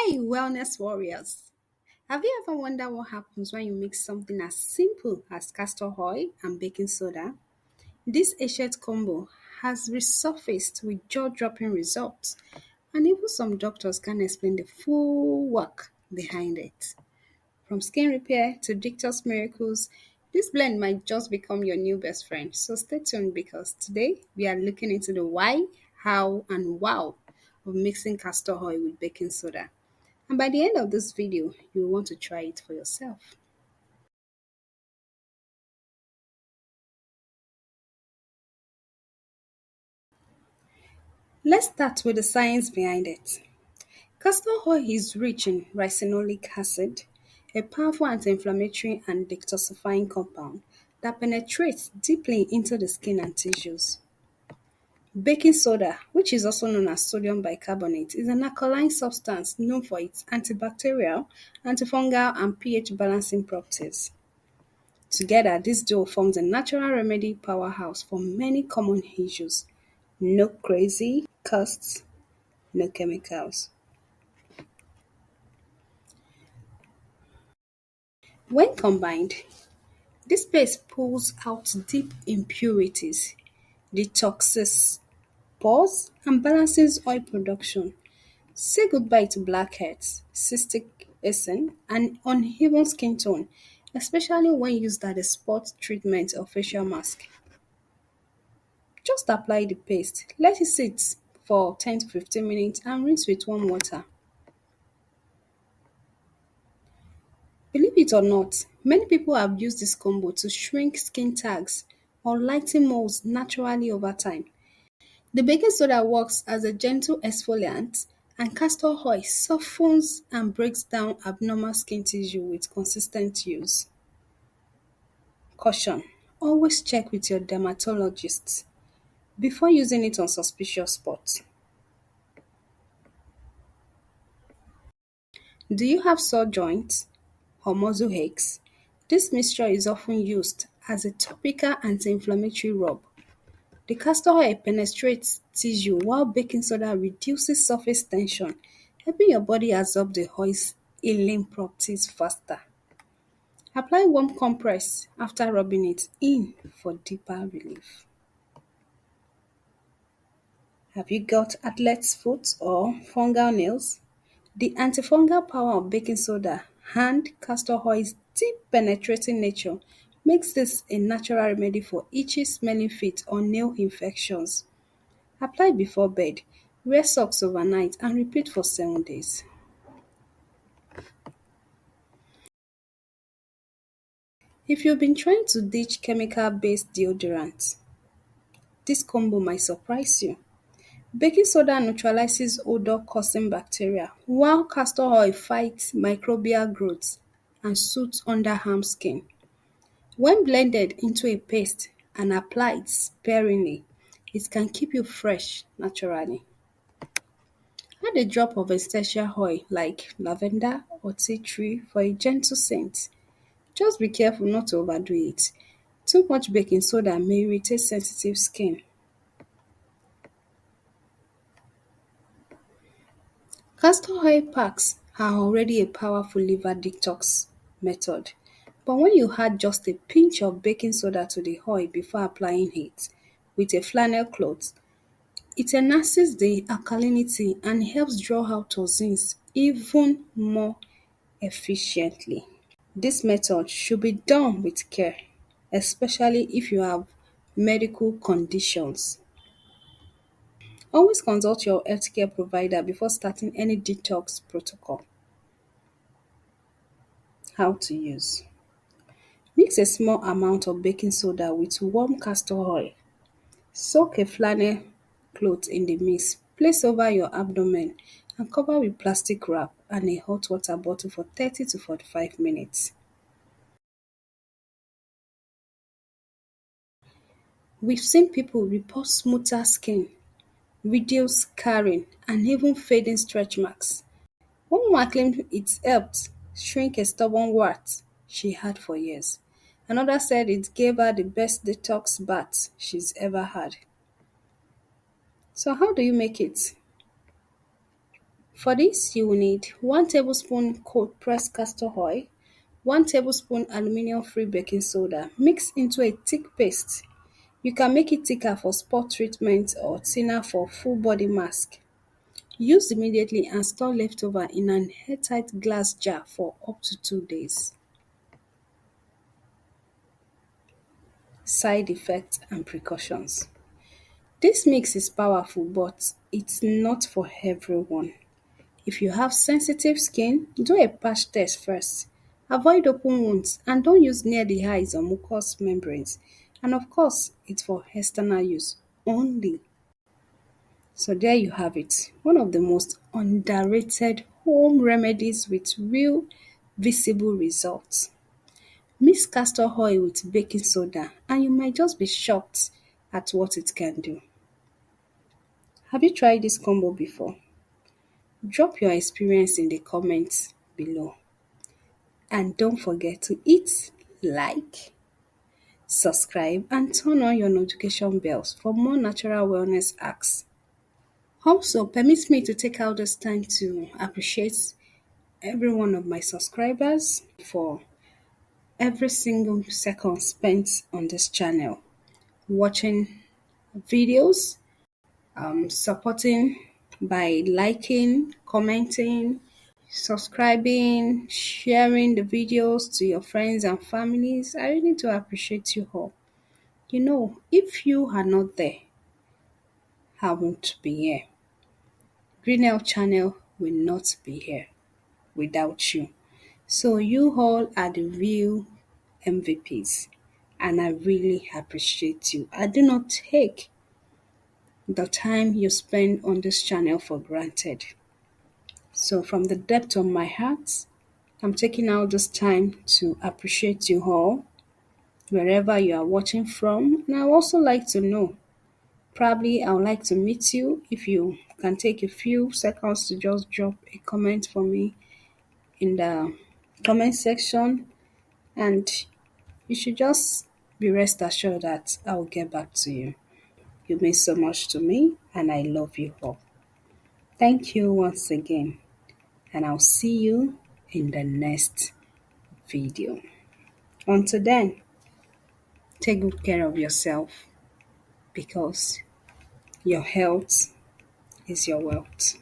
Hey, wellness warriors! Have you ever wondered what happens when you mix something as simple as castor oil and baking soda? This ancient combo has resurfaced with jaw dropping results, and even some doctors can't explain the full work behind it. From skin repair to detox miracles, this blend might just become your new best friend. So stay tuned because today we are looking into the why, how, and wow of mixing castor oil with baking soda. And by the end of this video, you will want to try it for yourself. Let's start with the science behind it. Castor oil is rich in ricinoleic acid, a powerful anti-inflammatory and detoxifying compound that penetrates deeply into the skin and tissues. Baking soda, which is also known as sodium bicarbonate, is an alkaline substance known for its antibacterial, antifungal, and pH balancing properties. Together, this duo forms a natural remedy powerhouse for many common issues. No crazy costs, no chemicals. When combined, this paste pulls out deep impurities, detoxes pores, and balances oil production. Say goodbye to blackheads, cystic acne, and uneven skin tone, especially when used as a spot treatment or facial mask. Just apply the paste, let it sit for 10 to 15 minutes and rinse with warm water. Believe it or not, many people have used this combo to shrink skin tags or lighten moles naturally over time. The baking soda works as a gentle exfoliant, and castor oil softens and breaks down abnormal skin tissue with consistent use. Caution: always check with your dermatologist before using it on suspicious spots. Do you have sore joints or muscle aches? This mixture is often used as a topical anti-inflammatory rub. The castor oil penetrates tissue while baking soda reduces surface tension, helping your body absorb the oil's healing properties faster. Apply warm compress after rubbing it in for deeper relief. Have you got athlete's foot or fungal nails? The antifungal power of baking soda and castor oil's deep penetrating nature makes this a natural remedy for itchy, smelling feet or nail infections. Apply before bed, wear socks overnight and repeat for 7 days. If you've been trying to ditch chemical-based deodorants, this combo might surprise you. Baking soda neutralizes odor-causing bacteria, while castor oil fights microbial growth and soothes underarm skin. When blended into a paste and applied sparingly, it can keep you fresh naturally. Add a drop of essential oil like lavender or tea tree for a gentle scent. Just be careful not to overdo it. Too much baking soda may irritate sensitive skin. Castor oil packs are already a powerful liver detox method, but when you add just a pinch of baking soda to the oil before applying it with a flannel cloth, it enhances the alkalinity and helps draw out toxins even more efficiently. This method should be done with care, especially if you have medical conditions. Always consult your healthcare provider before starting any detox protocol. How to use: mix a small amount of baking soda with warm castor oil. Soak a flannel cloth in the mix, place over your abdomen and cover with plastic wrap and a hot water bottle for 30 to 45 minutes. We've seen people report smoother skin, reduced scarring and even fading stretch marks. One woman claimed it helped shrink a stubborn wart she had for years. Another said it gave her the best detox bath she's ever had. So how do you make it? For this, you will need 1 tablespoon cold pressed castor oil, 1 tablespoon aluminium-free baking soda mixed into a thick paste. You can make it thicker for spot treatment or thinner for full body mask. Use immediately and store leftover in an airtight glass jar for up to 2 days. Side effects and precautions. This mix is powerful, but it's not for everyone. If you have sensitive skin, do a patch test first. Avoid open wounds and don't use near the eyes or mucous membranes. And of course, it's for external use only. So there you have it. One of the most underrated home remedies with real visible results. Mix castor oil with baking soda and you might just be shocked at what it can do. Have you tried this combo before? Drop your experience in the comments below. And don't forget to hit like, subscribe, and turn on your notification bells for more natural wellness hacks. Also, permit me to take out this time to appreciate every one of my subscribers for every single second spent on this channel, watching videos, supporting by liking, commenting, subscribing, sharing the videos to your friends and families. I really do appreciate you all. If you are not there, I won't be here. Greenell channel will not be here without you. So you all are the real MVPs and I really appreciate you. I do not take the time you spend on this channel for granted. So from the depth of my heart, I'm taking out this time to appreciate you all wherever you are watching from. And I would also like to know, probably I would like to meet you. If you can take a few seconds to just drop a comment for me in the comment section, and you should just be rest assured that I will get back to you. You mean so much to me and I love you all. Thank you once again, and I'll see you in the next video. Until then, take good care of yourself because your health is your wealth.